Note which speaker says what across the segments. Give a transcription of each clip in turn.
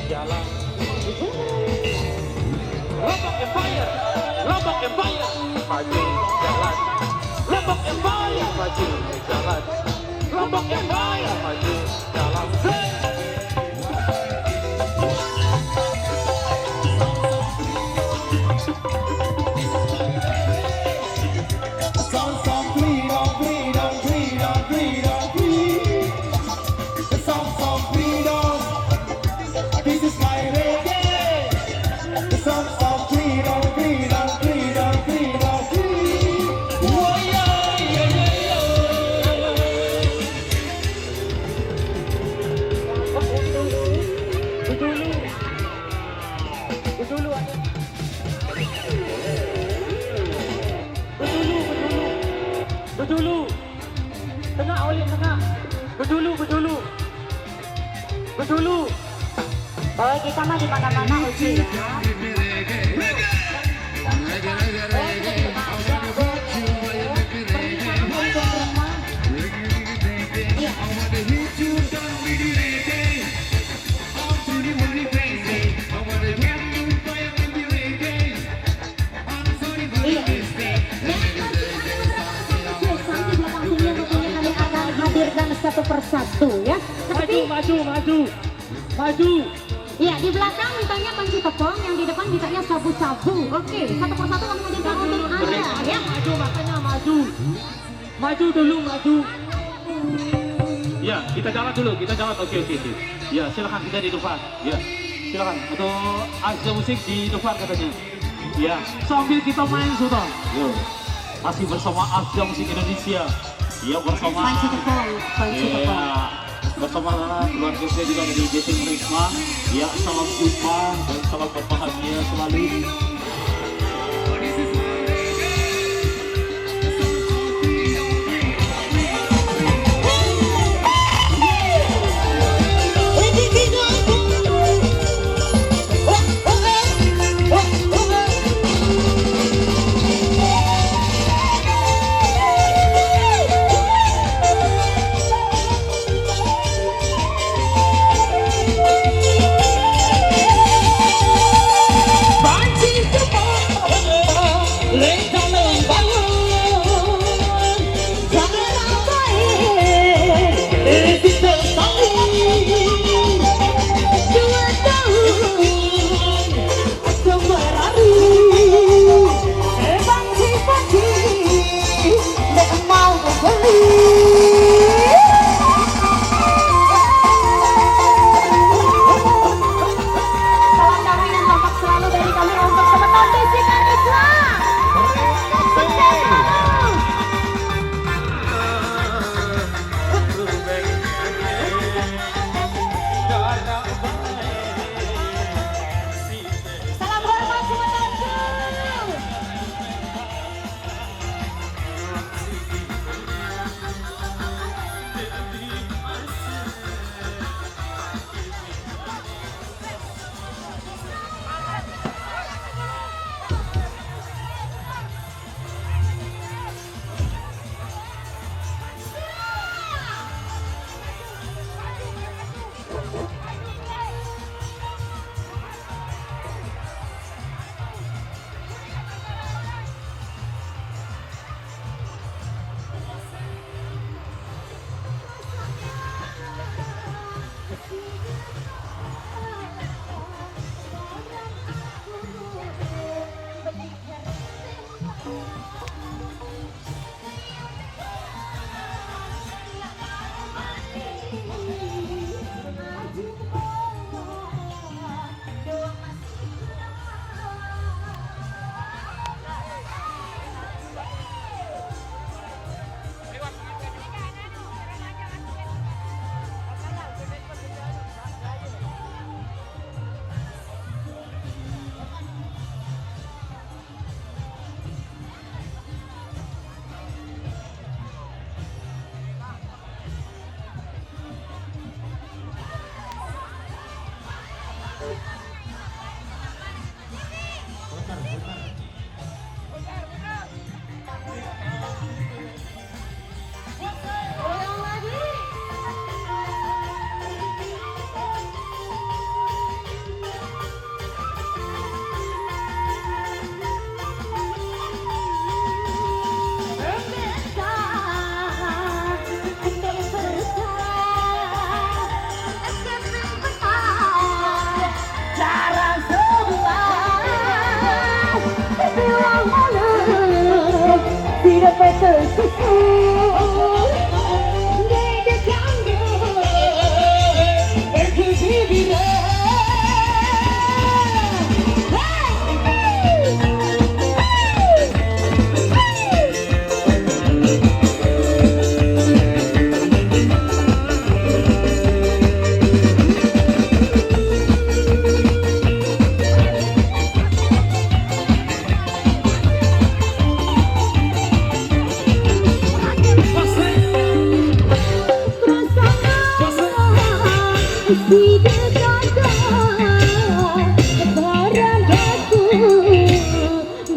Speaker 1: jalan. Lombok Empire, Lombok Empire, maju jalan. Lombok Empire, maju jalan. Lombok Empire, maju jalan. Berdulu, tengah oleh tengah. Berdulu.
Speaker 2: Oh, kita mah di mana-mana Uci ya. Satu persatu ya.
Speaker 1: Maju.
Speaker 2: Iya, di belakang mintanya panci tepung, yang di depan mintanya sabu-sabu. Oke, satu persatu kamu menunjukkan untuk Anda ya.
Speaker 1: Maju, makanya maju. Maju dulu, maju. Ya, kita jalan dulu, Oke. Ya, silakan kita di depan. Ya, silakan. Untuk aksi musik di depan katanya. Ya, sambil kita main sudah. Yo, masih bersama Asia Musik Indonesia. Iya, bersama
Speaker 2: panci tepung.
Speaker 1: Bersama keluarga saya juga dari Jatim Risma. Ya, salam jumpa dan salam berbahagia selalu.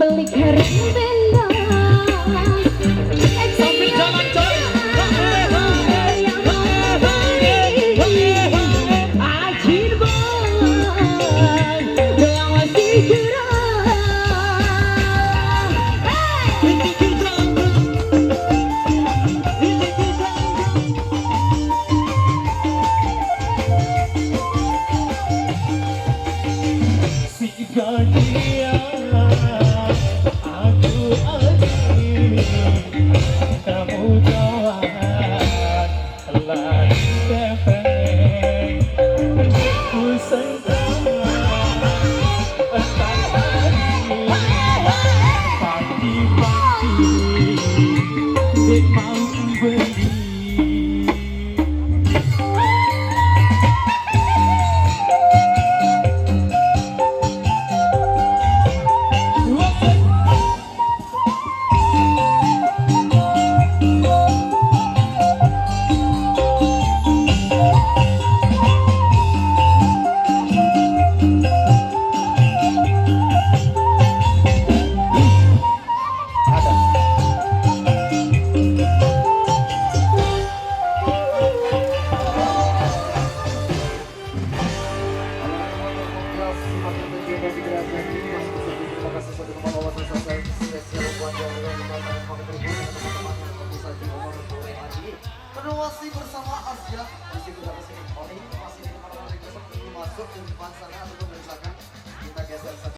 Speaker 2: Beli kering benda
Speaker 1: Sambil jalan coy.
Speaker 2: Acir bang Yang masih cerah
Speaker 1: Si Gadia aku adi kamu jawab telah tepeng ku sangka pagi-pagi dek mau beli.
Speaker 3: Masih bersama Asia, masih kita kesini. Oh ini masih di mana-mana masuk ke depan sana atau misalkan kita geser saja.